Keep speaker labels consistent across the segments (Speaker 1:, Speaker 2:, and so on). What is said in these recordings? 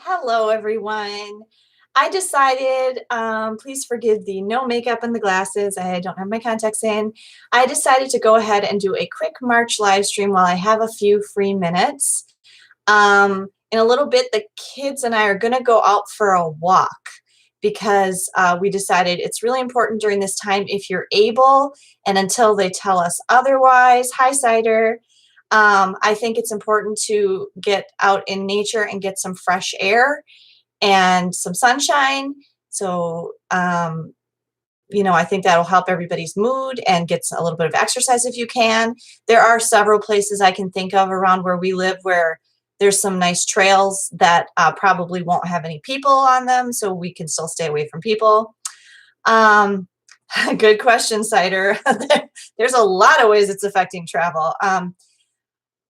Speaker 1: Hello, everyone. I decided, please forgive the no makeup and the glasses. I don't have my contacts in. I decided to go ahead and do a quick March live stream while I have a few free minutes. In a little bit, the kids and I are going to go out for a walk because we decided it's really important during this time if you're able, and until they tell us otherwise. Hi, Cider. I think it's important to get out in nature and get some fresh air and some sunshine. So, I think that'll help everybody's mood and gets a little bit of exercise if you can. There are several places I can think of around where we live where there's some nice trails that probably won't have any people on them, so we can still stay away from people. Um, Good question, Cider. There's a lot of ways it's affecting travel.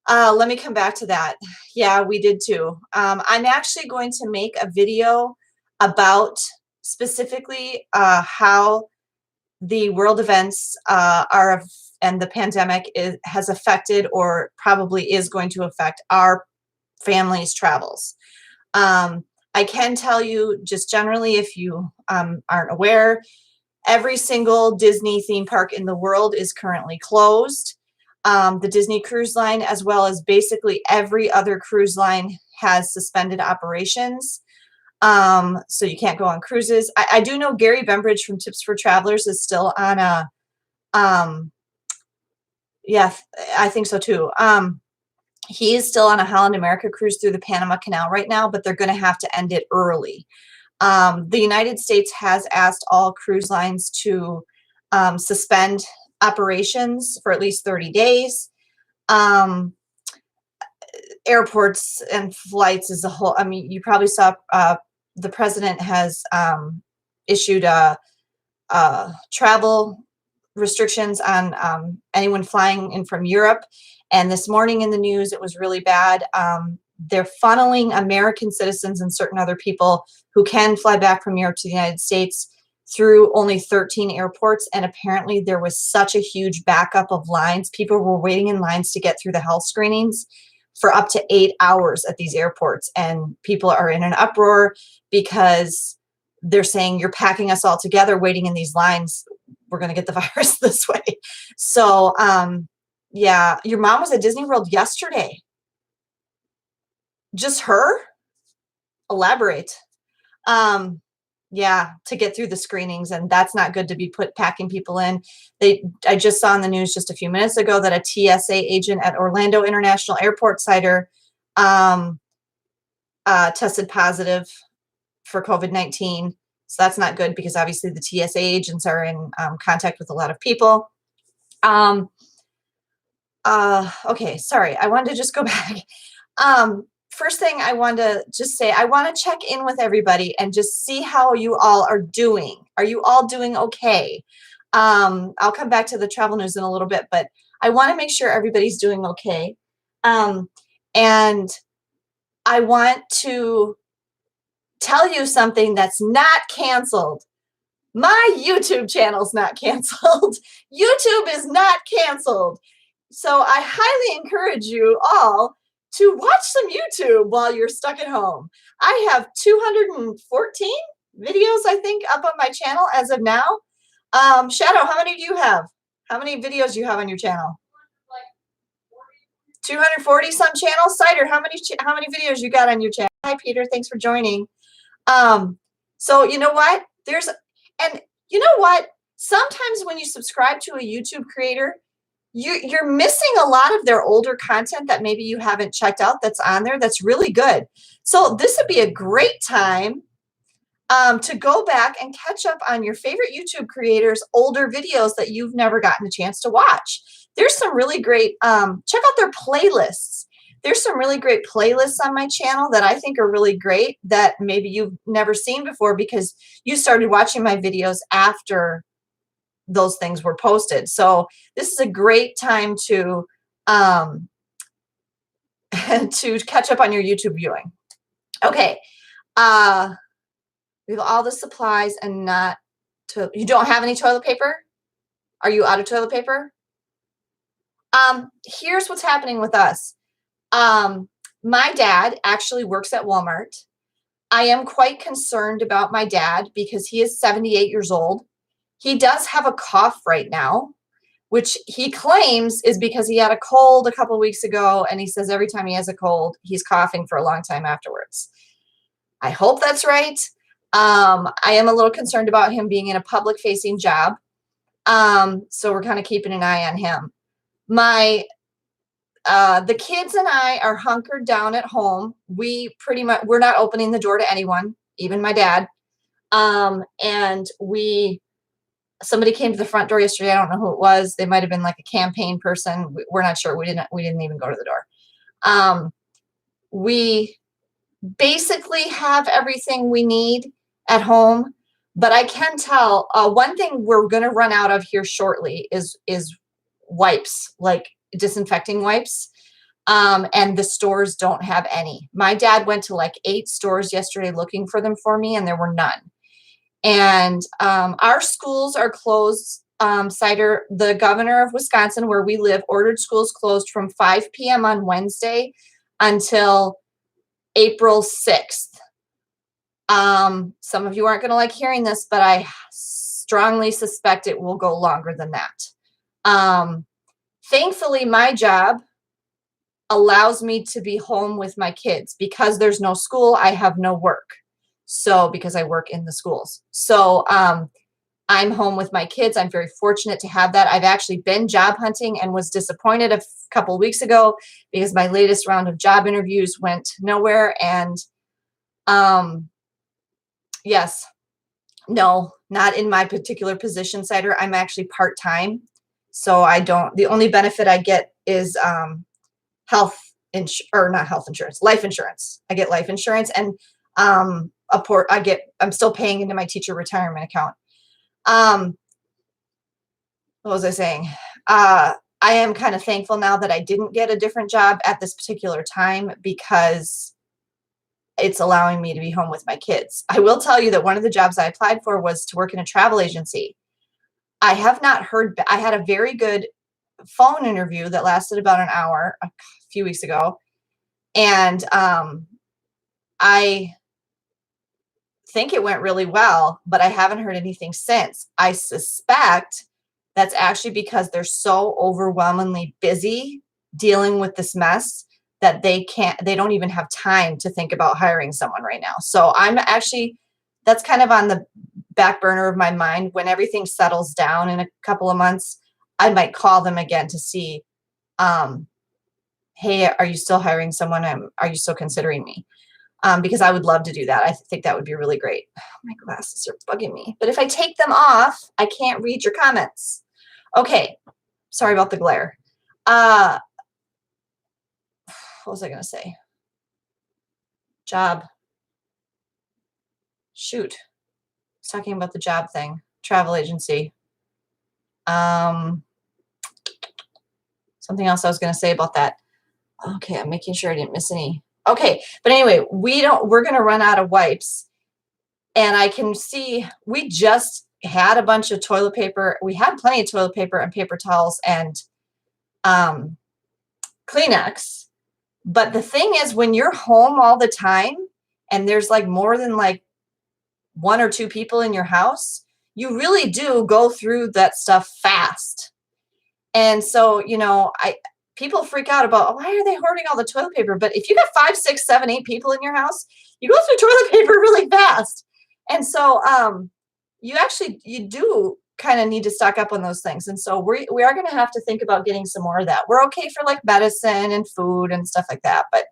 Speaker 1: Let me come back to that. Yeah, we did too. I'm actually going to make a video about specifically how the world events and the pandemic has affected or probably is going to affect our family's travels. I can tell you just generally, if you aren't aware, every single Disney theme park in the world is currently closed. The Disney Cruise Line, as well as basically every other cruise line, has suspended operations. So you can't go on cruises. I do know Gary Bembridge from Tips for Travelers is still on yeah, I think so too. He is still on a Holland America cruise through the Panama Canal right now, but they're going to have to end it early. The United States has asked all cruise lines to suspend operations for at least 30 days. Airports and flights as a whole. I mean, you probably saw the president has issued travel restrictions on anyone flying in from Europe. And this morning in the news, it was really bad. They're funneling American citizens and certain other people who can fly back from Europe to the United States through only 13 airports. And apparently there was such a huge backup of lines. People were waiting in lines to get through the health screenings for up to 8 hours at these airports. And people are in an uproar because they're saying, you're packing us all together, waiting in these lines. We're going to get the virus this way. So, yeah, your mom was at Disney World yesterday. Just her? Elaborate. Yeah, to get through the screenings, and that's not good to be packing people in. I just saw in the news just a few minutes ago that a TSA agent at Orlando International Airport, Cider, tested positive for COVID-19. So that's not good because obviously the TSA agents are in contact with a lot of people. Okay, sorry, I wanted to just go back. First thing I want to just say, I want to check in with everybody and just see how you all are doing. Are you all doing okay? I'll come back to the travel news in a little bit, but I want to make sure everybody's doing okay. And I want to tell you something that's not canceled. My YouTube channel's not canceled. YouTube is not canceled. So I highly encourage you all to watch some YouTube while you're stuck at home. I have 214 videos, I think, up on my channel as of now. Shadow, how many do you have? How many videos do you have on your channel? 240 some channels. Cider, how many videos you got on your channel? Hi, Peter. Thanks for joining. So you know what? And you know what? Sometimes when you subscribe to a YouTube creator, you're missing a lot of their older content that maybe you haven't checked out that's on there that's really good. So this would be a great time to go back and catch up on your favorite YouTube creators' older videos that you've never gotten a chance to watch. There's some really great, check out their playlists. There's some really great playlists on my channel that I think are really great that maybe you've never seen before because you started watching my videos after those things were posted. So this is a great time to to catch up on your YouTube viewing. Okay. We have all the supplies and you don't have any toilet paper? Are you out of toilet paper? Here's what's happening with us. My dad actually works at Walmart. I am quite concerned about my dad because he is 78 years old. He does have a cough right now, which he claims is because he had a cold a couple weeks ago. And he says every time he has a cold, he's coughing for a long time afterwards. I hope that's right. I am a little concerned about him being in a public facing job. So we're kind of keeping an eye on him. The kids and I are hunkered down at home. We're not opening the door to anyone, even my dad. And somebody came to the front door yesterday. I don't know who it was. They might have been like a campaign person. We're not sure. We didn't even go to the door. We basically have everything we need at home, but I can tell one thing we're going to run out of here shortly is wipes, like disinfecting wipes. And the stores don't have any. My dad went to like 8 stores yesterday looking for them for me, and there were none. And our schools are closed. Cider, the governor of Wisconsin, where we live, ordered schools closed from 5 p.m. on Wednesday until April 6th. Some of you aren't going to like hearing this, but I strongly suspect it will go longer than that. Thankfully, my job allows me to be home with my kids. Because there's no school, I have no work. So because I work in the schools. So I'm home with my kids. I'm very fortunate to have that. I've actually been job hunting and was disappointed a couple of weeks ago because my latest round of job interviews went nowhere. And yes, no, not in my particular position, Cider. I'm actually part-time. So the only benefit I get is life insurance. I get life insurance, and I'm still paying into my teacher retirement account. What was I saying? I am kind of thankful now that I didn't get a different job at this particular time because it's allowing me to be home with my kids. I will tell you that one of the jobs I applied for was to work in a travel agency. I have not heard. I had a very good phone interview that lasted about an hour a few weeks ago, and I think it went really well, but I haven't heard anything since. I suspect that's actually because they're so overwhelmingly busy dealing with this mess that they don't even have time to think about hiring someone right now. So that's kind of on the back burner of my mind. When everything settles down in a couple of months, I might call them again to see, hey, are you still hiring someone? Are you still considering me? Because I would love to do that. I think that would be really great. My glasses are bugging me. But if I take them off, I can't read your comments. Okay. Sorry about the glare. What was I going to say? Job. Shoot. I was talking about the job thing. Travel agency. Something else I was going to say about that. Okay, I'm making sure I didn't miss any. Okay, but anyway, we're going to run out of wipes. And I can see we just had a bunch of toilet paper. We had plenty of toilet paper and paper towels and Kleenex. But the thing is, when you're home all the time and there's like more than like 1 or 2 people in your house, you really do go through that stuff fast. And so, people freak out about, why are they hoarding all the toilet paper? But if you got 5, 6, 7, 8 people in your house, you go through toilet paper really fast. And so you do kind of need to stock up on those things. And so we are going to have to think about getting some more of that. We're okay for like medicine and food and stuff like that. But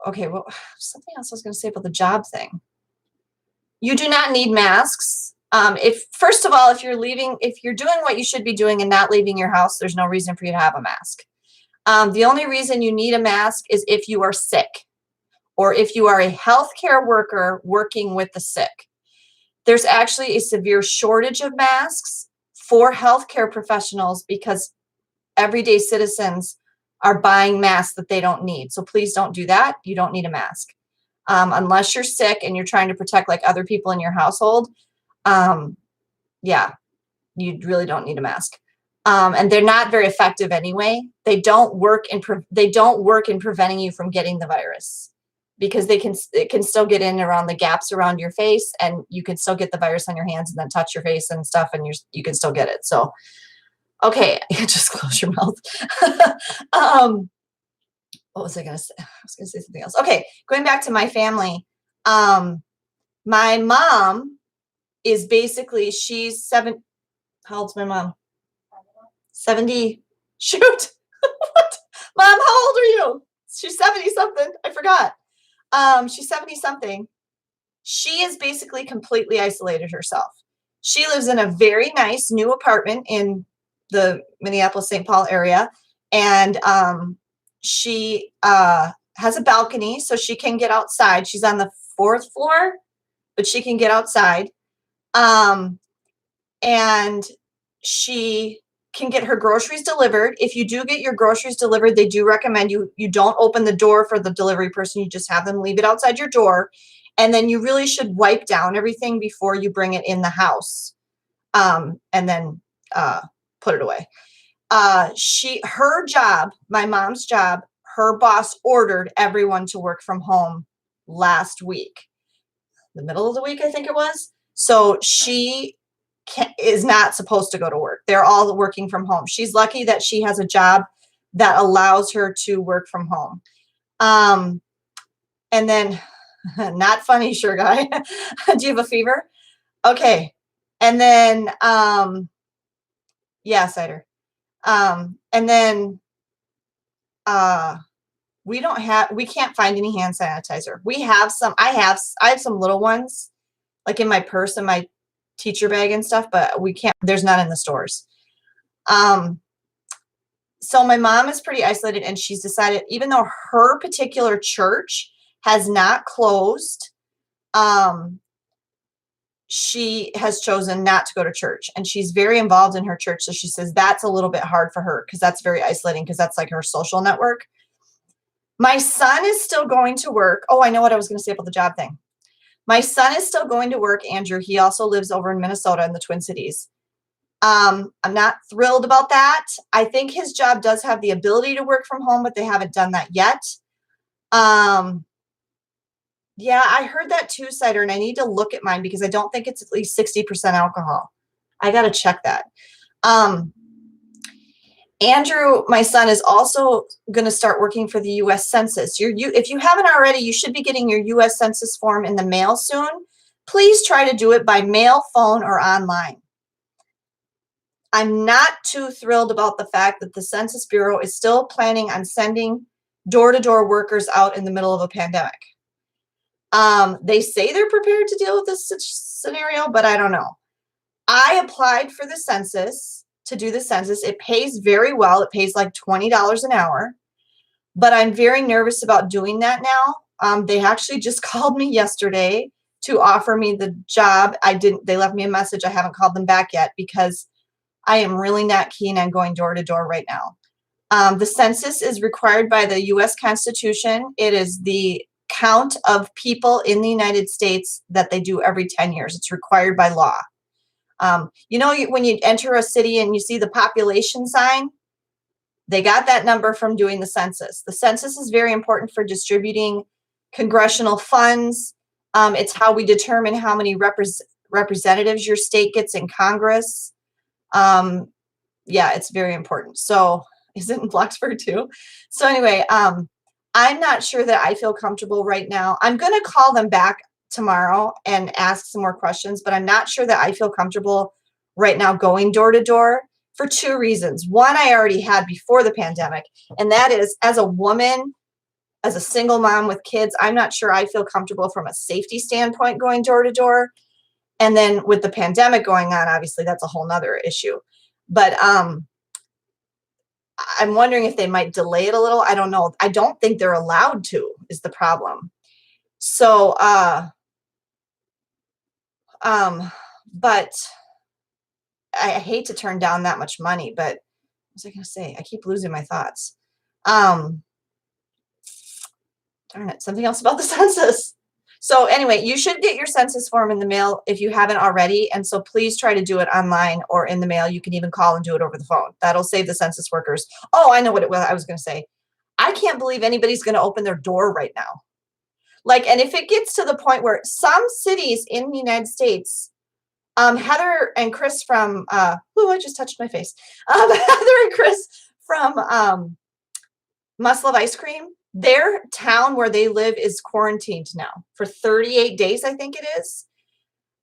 Speaker 1: okay, well, something else I was going to say about the job thing. You do not need masks. First of all, if you're doing what you should be doing and not leaving your house, there's no reason for you to have a mask. The only reason you need a mask is if you are sick or if you are a healthcare worker working with the sick. There's actually a severe shortage of masks for healthcare professionals because everyday citizens are buying masks that they don't need. So please don't do that. You don't need a mask. Unless you're sick and you're trying to protect like other people in your household. Yeah, you really don't need a mask. And they're not very effective anyway. They don't work in preventing you from getting the virus. because it can still get in around the gaps around your face, and you can still get the virus on your hands and then touch your face and stuff, and you can still get it. So, okay, just close your mouth. um, what was I going to say? I was going to say something else. Okay, going back to my family. My mom is basically, she's how old's my mom? 70. Shoot. What? Mom, how old are you? She's 70 something. I forgot. She's 70 something. She is basically completely isolated herself. She lives in a very nice new apartment in the Minneapolis, St. Paul area. And she has a balcony so she can get outside. She's on the 4th floor, but she can get outside. And she can get her groceries delivered. If you do get your groceries delivered, they do recommend you don't open the door for the delivery person. You just have them leave it outside your door. And then you really should wipe down everything before you bring it in the house. And then put it away. Her job, my mom's job, her boss ordered everyone to work from home last week. The middle of the week, I think it was. So she is not supposed to go to work. They're all working from home. She's lucky that she has a job that allows her to work from home. And then, not funny, sure guy. Do you have a fever? Okay. And then, yeah, cider. And then, we can't find any hand sanitizer. I have some little ones like in my purse and my teacher bag and stuff, but there's none in the stores. So my mom is pretty isolated, and she's decided, even though her particular church has not closed, she has chosen not to go to church, and she's very involved in her church. So she says that's a little bit hard for her because that's very isolating, because that's like her social network. My son is still going to work. Oh, I know what I was going to say about the job thing. My son is still going to work, Andrew. He also lives over in Minnesota in the Twin Cities. I'm not thrilled about that. I think his job does have the ability to work from home, but they haven't done that yet. Yeah, I heard that too, Cider, and I need to look at mine because I don't think it's at least 60% alcohol. I got to check that. Andrew, my son, is also going to start working for the U.S. Census. If you haven't already, you should be getting your U.S. Census form in the mail soon. Please try to do it by mail, phone, or online. I'm not too thrilled about the fact that the Census Bureau is still planning on sending door-to-door workers out in the middle of a pandemic. They say they're prepared to deal with this scenario, but I don't know. I applied for the census, to do the census. It pays very well. It pays like $20 an hour, but I'm very nervous about doing that now. They actually just called me yesterday to offer me the job. They left me a message. I haven't called them back yet because I am really not keen on going door to door right now. The census is required by the U.S. Constitution. It is the count of people in the United States that they do every 10 years. It's required by law. When you enter a city and you see the population sign, they got that number from doing the census. The census is very important for distributing congressional funds. It's how we determine how many representatives your state gets in Congress. Yeah, it's very important. So is it in Blacksburg too? So anyway, I'm not sure that I feel comfortable right now. I'm going to call them back tomorrow and ask some more questions, but I'm not sure that I feel comfortable right now going door to door for two reasons. One, I already had before the pandemic, and that is, as a woman, as a single mom with kids, I'm not sure I feel comfortable from a safety standpoint going door to door. And then with the pandemic going on, obviously that's a whole nother issue. But I'm wondering if they might delay it a little. I don't know. I don't think they're allowed to, is the problem. So, but I hate to turn down that much money, but what was I going to say? I keep losing my thoughts. Darn it, something else about the census. So anyway, you should get your census form in the mail if you haven't already. And so please try to do it online or in the mail. You can even call and do it over the phone. That'll save the census workers. Oh, I know what I was going to say. I can't believe anybody's going to open their door right now. Like, and if it gets to the point where some cities in the United States, Heather and Chris from, I just touched my face. Heather and Chris from Must Love Ice Cream, their town where they live is quarantined now for 38 days, I think it is.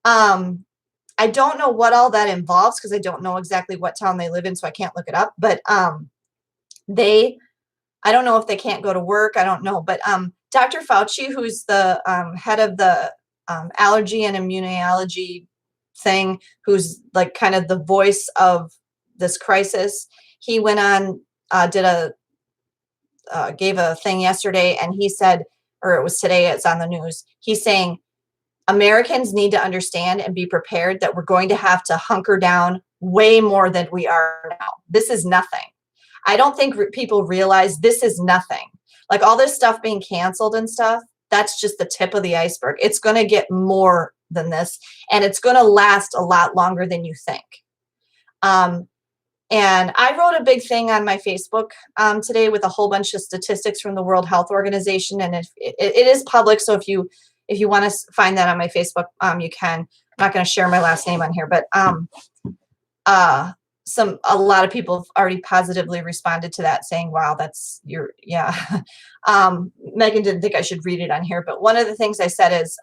Speaker 1: I don't know what all that involves because I don't know exactly what town they live in, so I can't look it up. But I don't know if they can't go to work. I don't know. But Dr. Fauci, who's the head of the allergy and immunology thing, who's like kind of the voice of this crisis, he went on, gave a thing yesterday, and he said, or it was today, it's on the news. He's saying Americans need to understand and be prepared that we're going to have to hunker down way more than we are now. This is nothing. I don't think people realize this is nothing. Like all this stuff being canceled and stuff, that's just the tip of the iceberg. It's going to get more than this, and it's going to last a lot longer than you think. And I wrote a big thing on my Facebook today with a whole bunch of statistics from the World Health Organization, and it is public. So if you want to find that on my Facebook, you can. I'm not going to share my last name on here, but a lot of people have already positively responded to that, saying, "Wow, that's your yeah." Megan didn't think I should read it on here, but one of the things I said is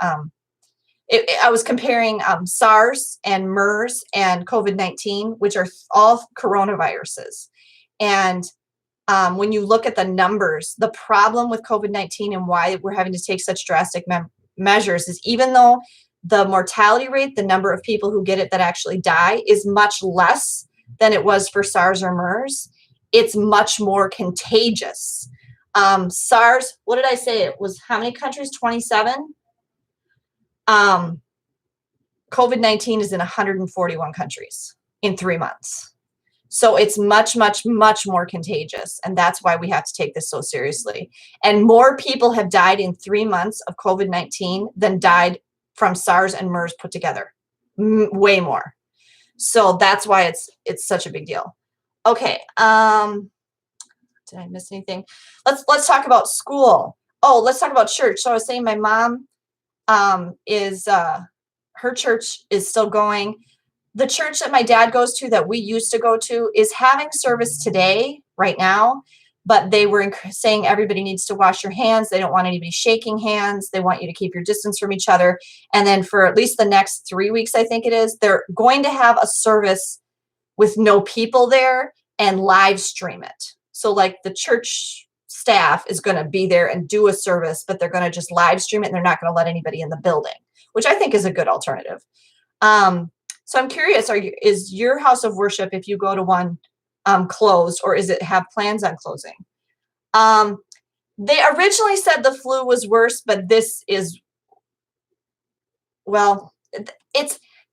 Speaker 1: I was comparing SARS and MERS and COVID-19, which are all coronaviruses. And when you look at the numbers, the problem with COVID-19 and why we're having to take such drastic measures is even though the mortality rate, the number of people who get it that actually die, is much less than it was for SARS or MERS, it's much more contagious. SARS, what did I say? It was how many countries? 27? COVID-19 is in 141 countries in 3 months. So it's much, much, much more contagious. And that's why we have to take this so seriously. And more people have died in 3 months of COVID-19 than died from SARS and MERS put together. Way more. So that's why it's such a big deal. Okay. Did I miss anything? Let's talk about school. Oh, let's talk about church. So I was saying my mom is her church is still going. The church that my dad goes to, that we used to go to, is having service today, right now, but they were saying everybody needs to wash your hands. They don't want anybody shaking hands. They want you to keep your distance from each other. And then for at least the next 3 weeks, I think it is, they're going to have a service with no people there and live stream it. So like the church staff is going to be there and do a service, but they're going to just live stream it, and they're not going to let anybody in the building, which I think is a good alternative. So I'm curious, is your house of worship, if you go to one, closed, or is it have plans on closing? They originally said the flu was worse, but this is, well,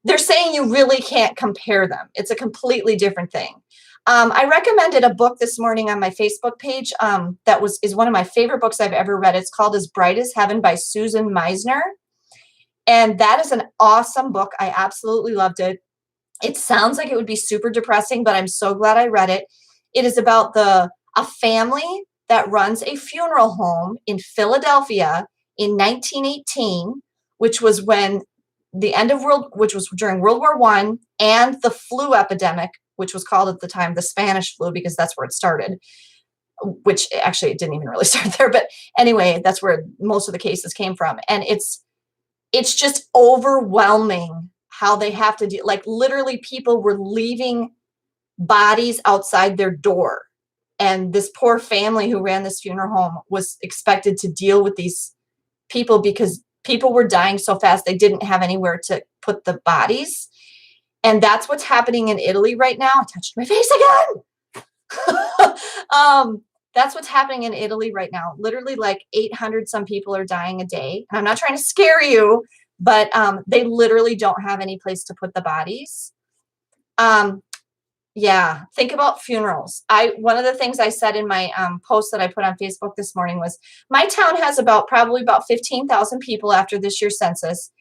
Speaker 1: they're saying you really can't compare them. It's a completely different thing. I recommended a book this morning on my Facebook page that is one of my favorite books I've ever read. It's called As Bright as Heaven by Susan Meisner. And that is an awesome book. I absolutely loved it. It sounds like it would be super depressing, but I'm so glad I read it. It is about a family that runs a funeral home in Philadelphia in 1918, which was when which was during World War I and the flu epidemic, which was called at the time the Spanish flu, because that's where it started, which actually it didn't even really start there. But anyway, that's where most of the cases came from. And it's just overwhelming how they have to do, like literally people were leaving bodies outside their door. And this poor family who ran this funeral home was expected to deal with these people because people were dying so fast they didn't have anywhere to put the bodies. And that's what's happening in Italy right now. I touched my face again. That's what's happening in Italy right now. Literally like 800 some people are dying a day. And I'm not trying to scare you, but they literally don't have any place to put the bodies. Yeah, think about funerals. One of the things I said in my post that I put on Facebook this morning was my town has probably about 15,000 people after this year's census.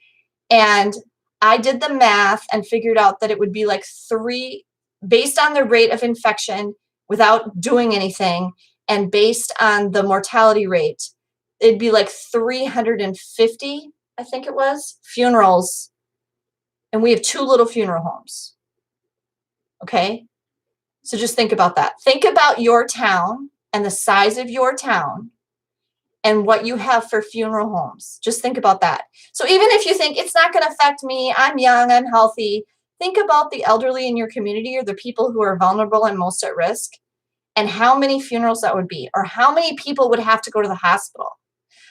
Speaker 1: And I did the math and figured out that it would be like 3, based on the rate of infection without doing anything, and based on the mortality rate, it'd be like 350, I think it was, funerals. And we have 2 little funeral homes. Okay. So just think about that. Think about your town and the size of your town and what you have for funeral homes. Just think about that. So even if you think it's not going to affect me, I'm young, I'm healthy, think about the elderly in your community or the people who are vulnerable and most at risk, and how many funerals that would be, or how many people would have to go to the hospital.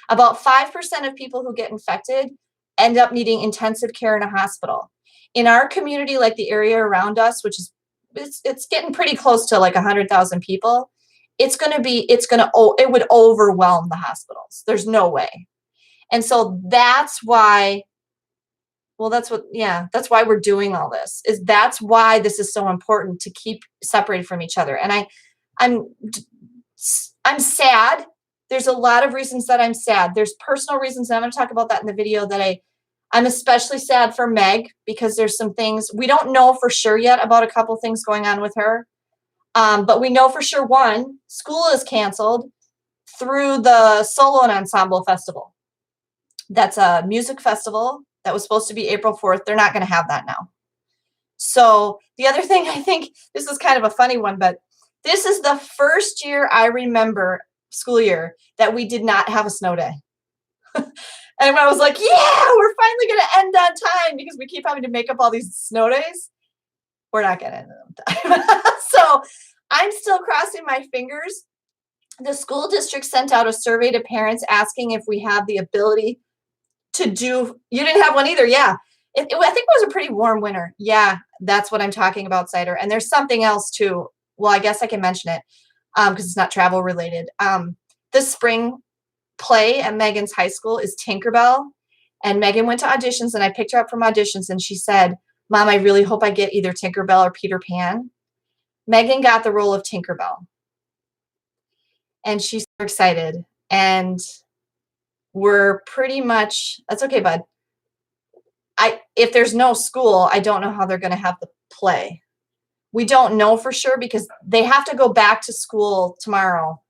Speaker 1: About 5% of people who get infected end up needing intensive care in a hospital. In our community, like the area around us, which is it's getting pretty close to like 100,000 people, it would overwhelm the hospitals. There's no way. And so that's why, well, that's why we're doing all this. That's why this is so important, to keep separated from each other. And I'm sad. There's a lot of reasons that I'm sad. There's personal reasons, and I'm going to talk about that in the video, that I'm especially sad for Meg, because there's some things we don't know for sure yet about a couple things going on with her. But we know for sure, one, school is canceled through the Solo and Ensemble Festival. That's a music festival that was supposed to be April 4th. They're not going to have that now. So the other thing, I think this is kind of a funny one, but this is the first year I remember, school year, that we did not have a snow day. And I was like, yeah, we're finally going to end on time, because we keep having to make up all these snow days. We're not going to end on time. So I'm still crossing my fingers. The school district sent out a survey to parents asking if we have the ability to do, you didn't have one either. Yeah. I think it was a pretty warm winter. Yeah, that's what I'm talking about, Cider. And there's something else too. Well, I guess I can mention it because it's not travel related. This spring play at Megan's high school is Tinkerbell. And Megan went to auditions, and I picked her up from auditions, and she said, Mom, I really hope I get either Tinkerbell or Peter Pan. Megan got the role of Tinkerbell. And she's so excited. And we're pretty much, that's okay, bud. If there's no school, I don't know how they're going to have the play. We don't know for sure, because they have to go back to school tomorrow.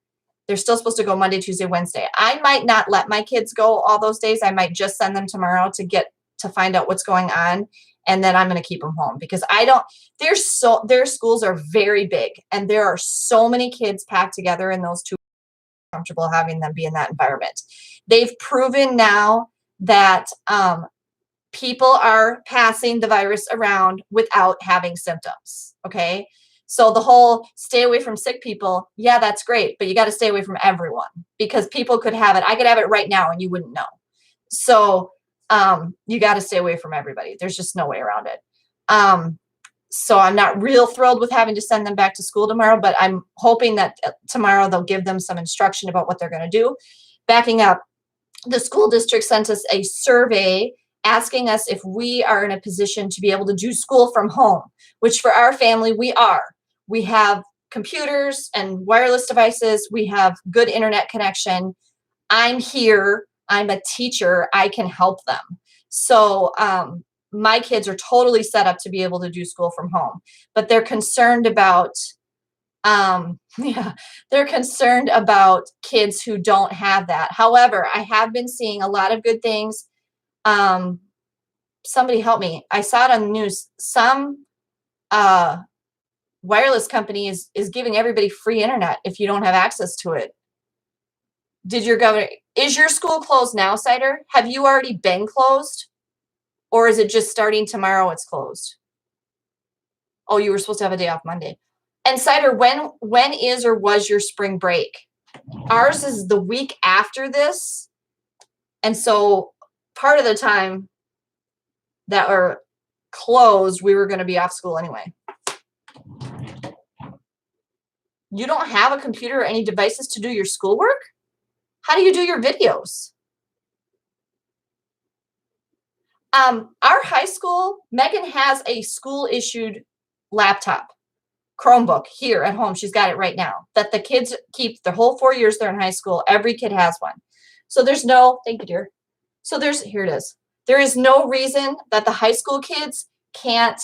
Speaker 1: They're still supposed to go Monday, Tuesday, Wednesday. I might not let my kids go all those days. I might just send them tomorrow to find out what's going on. And then I'm going to keep them home, because their schools are very big, and there are so many kids packed together in those two, comfortable having them be in that environment. They've proven now that people are passing the virus around without having symptoms. Okay. So the whole stay away from sick people, yeah, that's great, but you got to stay away from everyone, because people could have it. I could have it right now and you wouldn't know. So you got to stay away from everybody. There's just no way around it. So I'm not real thrilled with having to send them back to school tomorrow, but I'm hoping that tomorrow they'll give them some instruction about what they're going to do. Backing up, the school district sent us a survey asking us if we are in a position to be able to do school from home, which for our family, we are. We have computers and wireless devices. We have good internet connection. I'm here. I'm a teacher. I can help them. So my kids are totally set up to be able to do school from home, but they're concerned about, they're concerned about kids who don't have that. However, I have been seeing a lot of good things. Somebody help me. I saw it on the news. Some wireless company is giving everybody free internet if you don't have access to it. Is your school closed now, Cider? Have you already been closed? Or is it just starting tomorrow it's closed? Oh, you were supposed to have a day off Monday. And Cider, when is or was your spring break? Ours is the week after this. And so part of the time that are closed, we were going to be off school anyway. You don't have a computer or any devices to do your schoolwork? How do you do your videos? Our high school, Megan has a school-issued laptop, Chromebook here at home. She's got it right now, that the kids keep the whole 4 years they're in high school. Every kid has one. So there's no, thank you, dear. So here it is. There is no reason that the high school kids can't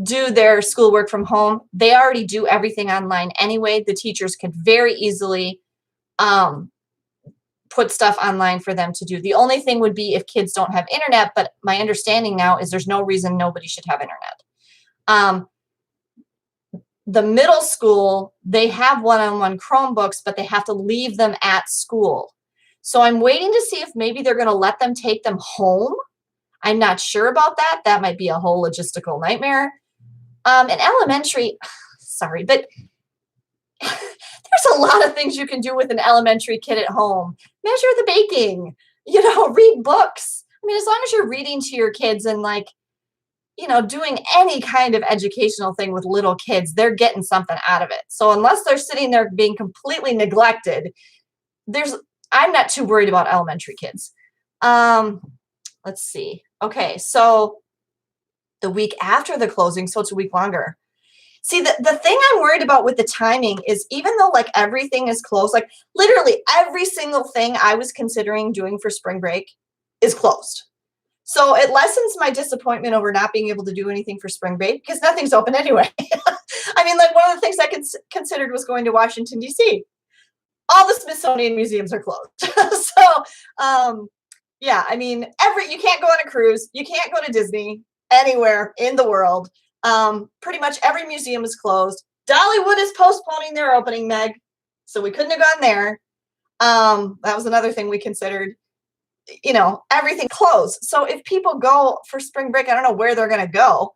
Speaker 1: do their schoolwork from home. They already do everything online anyway. The teachers could very easily put stuff online for them to do. The only thing would be if kids don't have internet, but my understanding now is there's no reason nobody should have internet. The middle school, they have one-on-one Chromebooks, but they have to leave them at school. So I'm waiting to see if maybe they're going to let them take them home. I'm not sure about that. That might be a whole logistical nightmare. In elementary, sorry, but there's a lot of things you can do with an elementary kid at home. Measure the baking, read books. I mean, as long as you're reading to your kids and doing any kind of educational thing with little kids, they're getting something out of it. So unless they're sitting there being completely neglected, I'm not too worried about elementary kids. Let's see. Okay, so the week after the closing, so it's a week longer. See, the thing I'm worried about with the timing is even though like everything is closed, like literally every single thing I was considering doing for spring break is closed. So it lessens my disappointment over not being able to do anything for spring break because nothing's open anyway. I mean, like one of the things I considered was going to Washington, D.C. All the Smithsonian museums are closed. So, yeah, I mean, you can't go on a cruise. You can't go to Disney anywhere in the world. Pretty much every museum is closed. Dollywood is postponing their opening, Meg. So we couldn't have gone there. That was another thing we considered. Everything closed. So if people go for spring break, I don't know where they're going to go.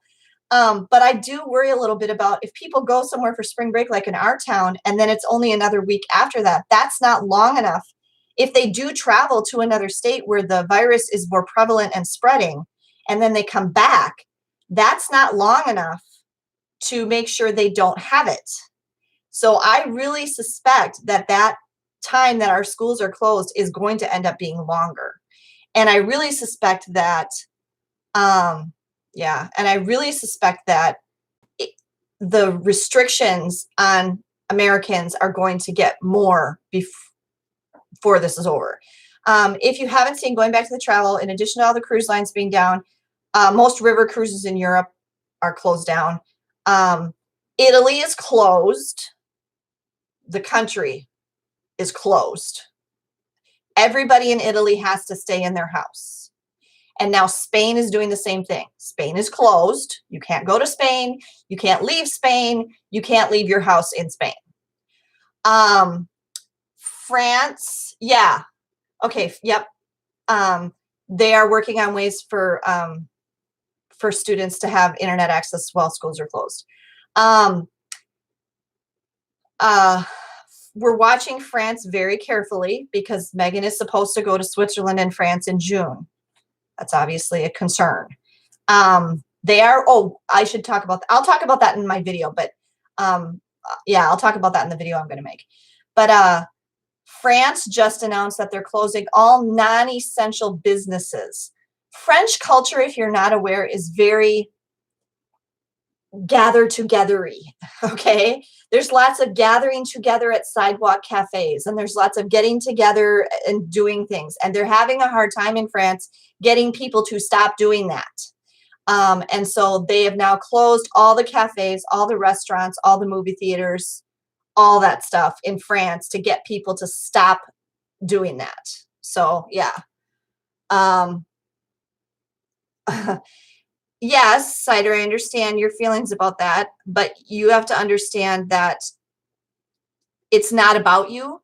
Speaker 1: But I do worry a little bit about if people go somewhere for spring break, like in our town, and then it's only another week after that, that's not long enough. If they do travel to another state where the virus is more prevalent and spreading, and then they come back, that's not long enough to make sure they don't have it. So I really suspect that time that our schools are closed is going to end up being longer. And I really suspect that, the restrictions on Americans are going to get more before this is over. If you haven't seen, going back to the travel, in addition to all the cruise lines being down, most river cruises in Europe are closed down. Italy is closed. The country is closed. Everybody in Italy has to stay in their house. And now Spain is doing the same thing. Spain is closed. You can't go to Spain. You can't leave Spain. You can't leave your house in Spain. France, yeah. Okay, yep. They are working on ways for students to have internet access while schools are closed. We're watching France very carefully because Megan is supposed to go to Switzerland and France in June. That's obviously a concern. I should talk about that. I'll talk about that in my video, but I'll talk about that in the video I'm going to make. But France just announced that they're closing all non-essential businesses. French culture, if you're not aware, is very gather togethery. Okay, there's lots of gathering together at sidewalk cafes, and there's lots of getting together and doing things, and they're having a hard time in France getting people to stop doing that. And so they have now closed all the cafes, all the restaurants, all the movie theaters, all that stuff in France to get people to stop doing that. So yeah. Yes, Cider, I understand your feelings about that, but you have to understand that it's not about you.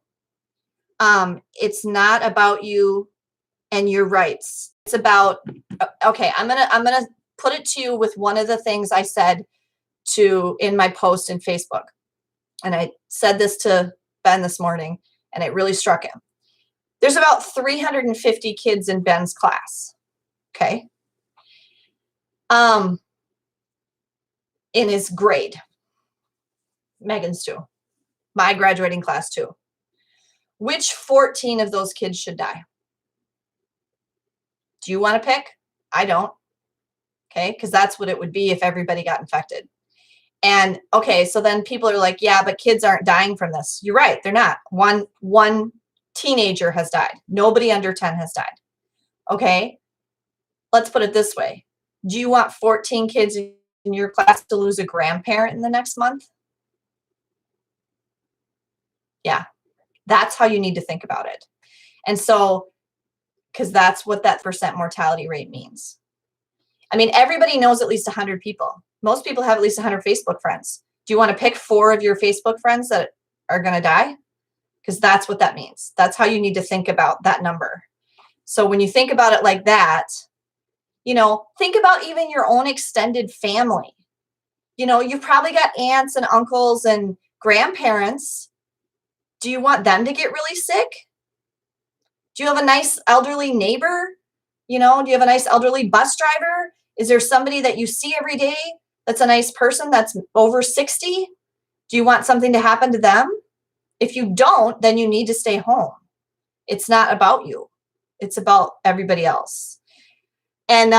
Speaker 1: It's not about you and your rights. It's about, okay, I'm gonna put it to you with one of the things I said in my post in Facebook. And I said this to Ben this morning, and it really struck him. There's about 350 kids in Ben's class. Okay. In his grade. Megan's too. My graduating class too. Which 14 of those kids should die? Do you want to pick? I don't. Okay, because that's what it would be if everybody got infected. And okay, so then people are like, yeah, but kids aren't dying from this. You're right, they're not. One teenager has died. Nobody under 10 has died. Okay, let's put it this way. Do you want 14 kids in your class to lose a grandparent in the next month? Yeah, that's how you need to think about it. And so, because that's what that percent mortality rate means. I mean, everybody knows at least 100 people. Most people have at least 100 Facebook friends. Do you want to pick 4 of your Facebook friends that are going to die? Because that's what that means. That's how you need to think about that number. So when you think about it like that, you know, think about even your own extended family. You know, you've probably got aunts and uncles and grandparents. Do you want them to get really sick? Do you have a nice elderly neighbor? You know, do you have a nice elderly bus driver? Is there somebody that you see every day that's a nice person that's over 60? Do you want something to happen to them? If you don't, then you need to stay home. It's not about you. It's about everybody else. And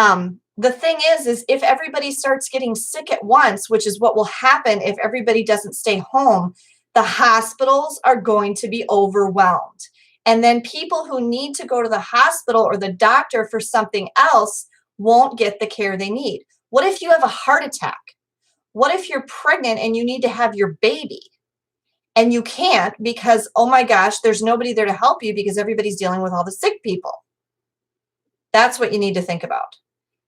Speaker 1: the thing is if everybody starts getting sick at once, which is what will happen if everybody doesn't stay home, the hospitals are going to be overwhelmed. And then people who need to go to the hospital or the doctor for something else won't get the care they need. What if you have a heart attack? What if you're pregnant and you need to have your baby and you can't because, oh my gosh, there's nobody there to help you because everybody's dealing with all the sick people? That's what you need to think about.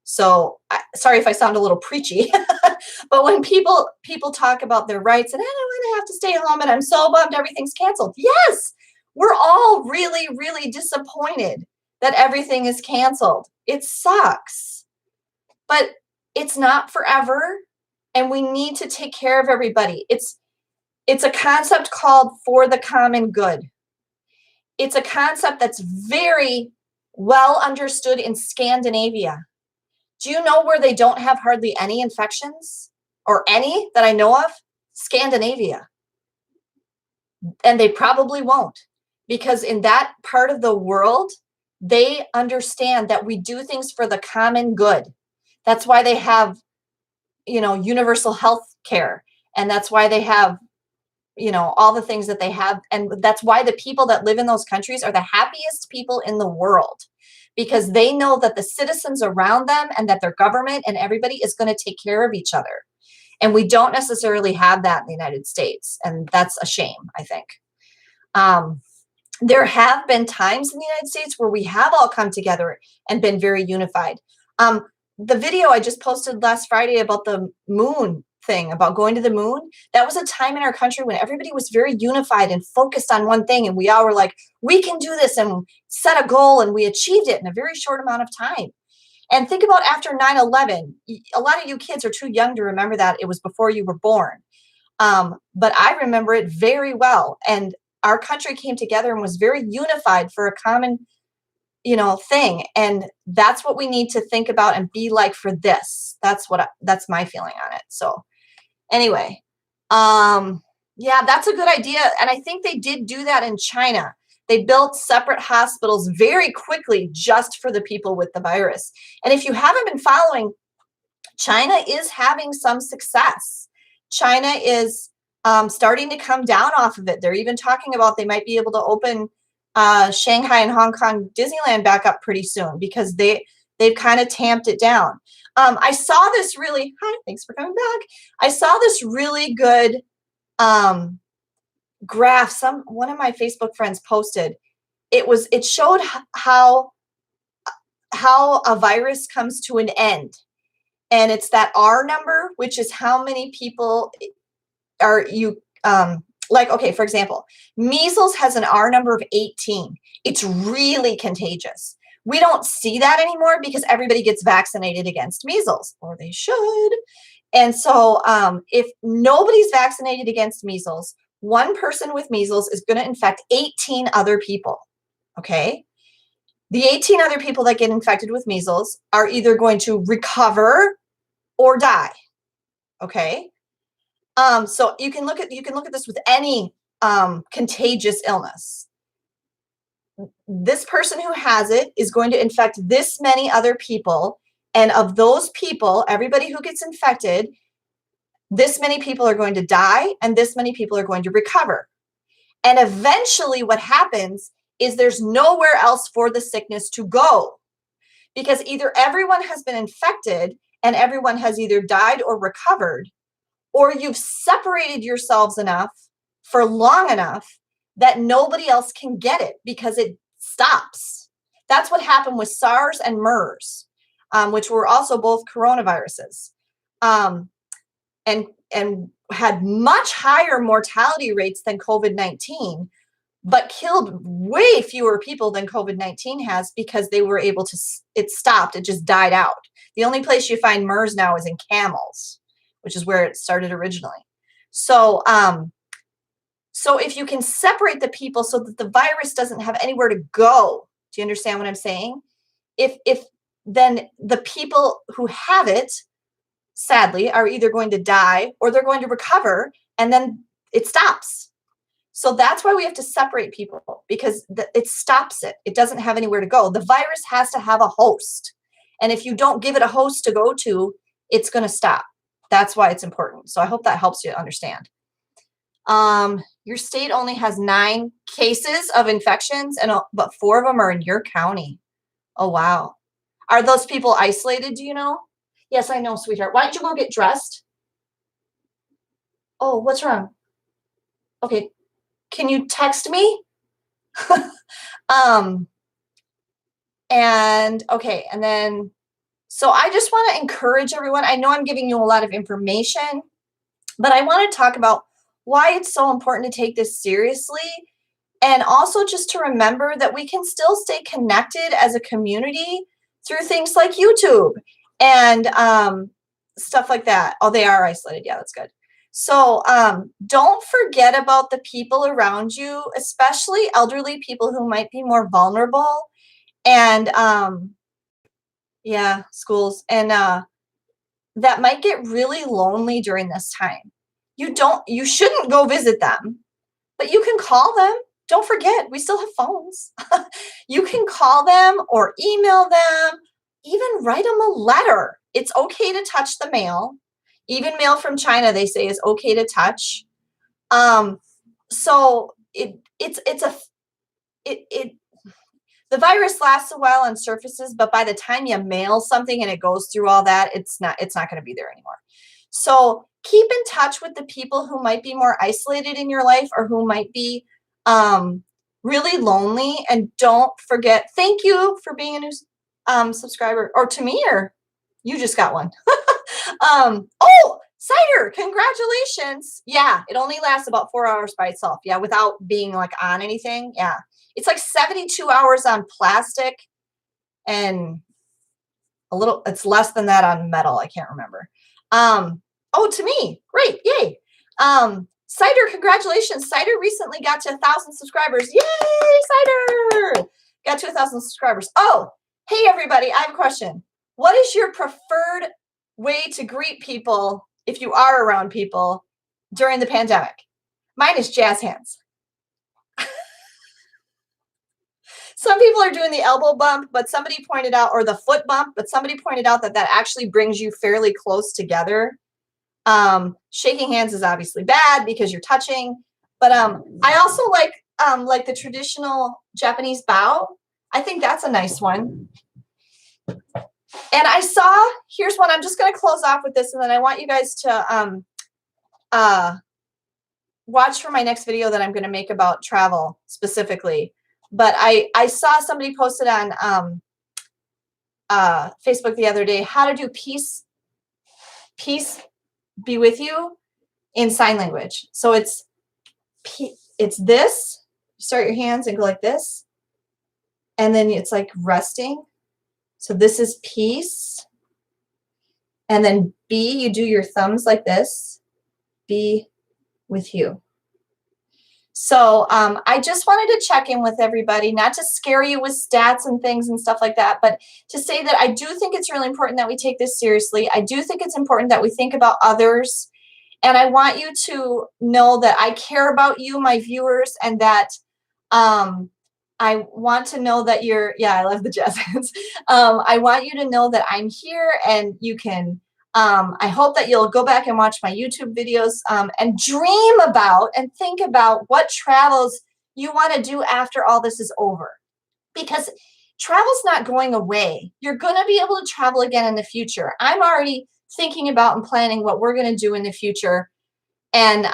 Speaker 1: So sorry if I sound a little preachy, but when people talk about their rights and I don't want to have to stay home and I'm so bummed everything's canceled. Yes, we're all really, really disappointed that everything is canceled. It sucks, but it's not forever. And we need to take care of everybody. It's a concept called for the common good. It's a concept that's very well understood in Scandinavia. Do you know where they don't have hardly any infections or any that I know of? Scandinavia. And they probably won't, because in that part of the world, they understand that we do things for the common good. That's why they have, you know, universal health care. And that's why they have, you know, all the things that they have. And that's why the people that live in those countries are the happiest people in the world, because they know that the citizens around them and that their government and everybody is going to take care of each other. And we don't necessarily have that in the United States. And that's a shame, I think. There have been times in the United States where we have all come together and been very unified. The video I just posted last Friday about the moon thing, about going to the moon, that was a time in our country when everybody was very unified and focused on one thing. And we all were like, we can do this, and set a goal, and we achieved it in a very short amount of time. And think about after 9/11, a lot of you kids are too young to remember that. It was before you were born. But I remember it very well. And our country came together and was very unified for a common, you know, thing. And that's what we need to think about and be like for this. That's my feeling on it. So anyway, yeah, that's a good idea. And I think they did do that in China. They built separate hospitals very quickly just for the people with the virus. And if you haven't been following, China is having some success. China is starting to come down off of it. They're even talking about they might be able to open Shanghai and Hong Kong Disneyland back up pretty soon, because they've kind of tamped it down. I saw this really, hi, thanks for coming back. I saw this really good graph one of my Facebook friends posted. It showed how a virus comes to an end. And it's that R number, which is how many people are you, like, okay, for example, measles has an R number of 18. It's really contagious. We don't see that anymore because everybody gets vaccinated against measles, or they should. And so if nobody's vaccinated against measles, one person with measles is going to infect 18 other people, okay? The 18 other people that get infected with measles are either going to recover or die, okay? So you can look at this with any contagious illness. This person who has it is going to infect this many other people, and of those people, everybody who gets infected, this many people are going to die, and this many people are going to recover. And eventually what happens is there's nowhere else for the sickness to go, because either everyone has been infected and everyone has either died or recovered, or you've separated yourselves enough for long enough that nobody else can get it because it stops. That's what happened with SARS and MERS, which were also both coronaviruses, and had much higher mortality rates than COVID-19, but killed way fewer people than COVID-19 has because they were able to, it stopped, it just died out. The only place you find MERS now is in camels, which is where it started originally. So, so if you can separate the people so that the virus doesn't have anywhere to go, do you understand what I'm saying? If then the people who have it, sadly, are either going to die or they're going to recover, and then it stops. So that's why we have to separate people, because it stops it. It doesn't have anywhere to go. The virus has to have a host. And if you don't give it a host to go to, it's going to stop. That's why it's important. So I hope that helps you understand. Your state only has 9 cases of infections, but 4 of them are in your county. Oh, wow. Are those people isolated, do you know? Yes, I know, sweetheart. Why don't you go get dressed? Oh, what's wrong? Okay. Can you text me? And okay, and then, so I just want to encourage everyone. I know I'm giving you a lot of information, but I want to talk about why it's so important to take this seriously. And also just to remember that we can still stay connected as a community through things like YouTube and stuff like that. Oh, they are isolated. Yeah, that's good. So don't forget about the people around you, especially elderly people who might be more vulnerable. And yeah, schools. And that might get really lonely during this time. You shouldn't go visit them, but you can call them. Don't forget, we still have phones. You can call them or email them, even write them a letter. It's okay to touch the mail. Even mail from China, they say, is okay to touch. So the virus lasts a while on surfaces, but by the time you mail something and it goes through all that, it's not going to be there anymore. So keep in touch with the people who might be more isolated in your life or who might be really lonely. And don't forget, thank you for being a new subscriber, or to me, or you just got one. Oh, cider, congratulations. Yeah, it only lasts about 4 hours by itself. Yeah, without being like on anything. Yeah, it's like 72 hours on plastic and it's less than that on metal. I can't remember. Oh, to me, great, yay. Cider, congratulations. Cider recently got to 1,000 subscribers. Yay, Cider! Got to 1,000 subscribers. Oh, hey, everybody, I have a question. What is your preferred way to greet people if you are around people during the pandemic? Mine is jazz hands. Some people are doing the elbow bump, but somebody pointed out, or the foot bump, but somebody pointed out that actually brings you fairly close together. Shaking hands is obviously bad because you're touching, but I also like the traditional Japanese bow. I think that's a nice one. And I saw, here's one. I'm just going to close off with this, and then I want you guys to watch for my next video that I'm going to make about travel specifically. But I saw somebody posted on Facebook the other day how to do peace be with you in sign language. So it's this. You start your hands and go like this, and then it's like resting. So this is peace, and then B, you do your thumbs like this. Be with you. So I just wanted to check in with everybody, not to scare you with stats and things and stuff like that, but to say that I do think it's really important that we take this seriously. I do think it's important that we think about others. And I want you to know that I care about you, my viewers, and that I want to know that you're, yeah, I love the jazz hands. I want you to know that I'm here, and you can, I hope that you'll go back and watch my YouTube videos and dream about and think about what travels you want to do after all this is over. Because travel's not going away. You're going to be able to travel again in the future. I'm already thinking about and planning what we're going to do in the future. And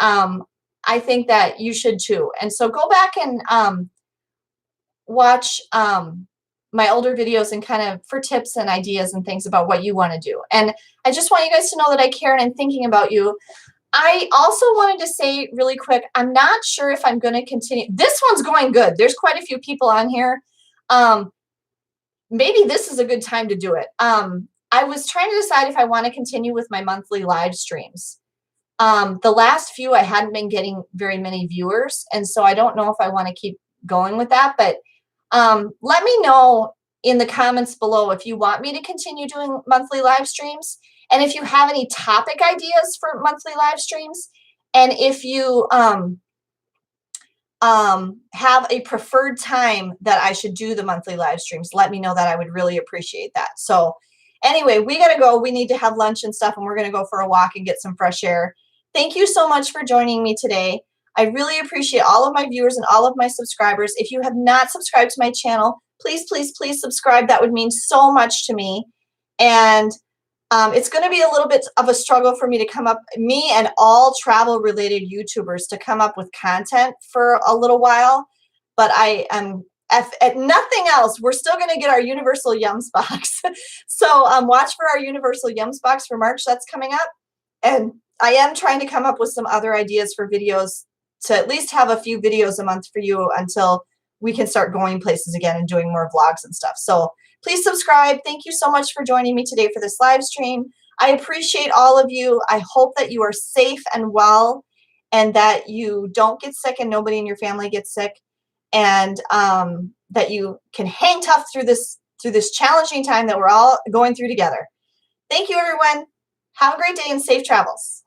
Speaker 1: I think that you should too. And so go back and watch my older videos and kind of for tips and ideas and things about what you want to do. And I just want you guys to know that I care and I'm thinking about you. I also wanted to say really quick, I'm not sure if I'm going to continue. This one's going good. There's quite a few people on here. Maybe this is a good time to do it. I was trying to decide if I want to continue with my monthly live streams. The last few, I hadn't been getting very many viewers, and so I don't know if I want to keep going with that, but let me know in the comments below if you want me to continue doing monthly live streams, and if you have any topic ideas for monthly live streams, and if you have a preferred time that I should do the monthly live streams, let me know that. I would really appreciate that. So anyway, we got to go. We need to have lunch and stuff, and we're going to go for a walk and get some fresh air. Thank you so much for joining me today. I really appreciate all of my viewers and all of my subscribers. If you have not subscribed to my channel, please, please, please subscribe. That would mean so much to me. And it's going to be a little bit of a struggle for me to come up, me and all travel related YouTubers, to come up with content for a little while. But I am, at nothing else, we're still going to get our Universal Yums box. So watch for our Universal Yums box for March. That's coming up. And I am trying to come up with some other ideas for videos, to at least have a few videos a month for you until we can start going places again and doing more vlogs and stuff. So please subscribe. Thank you so much for joining me today for this live stream. I appreciate all of you. I hope that you are safe and well, and that you don't get sick and nobody in your family gets sick, and that you can hang tough through this challenging time that we're all going through together. Thank you, everyone. Have a great day and safe travels.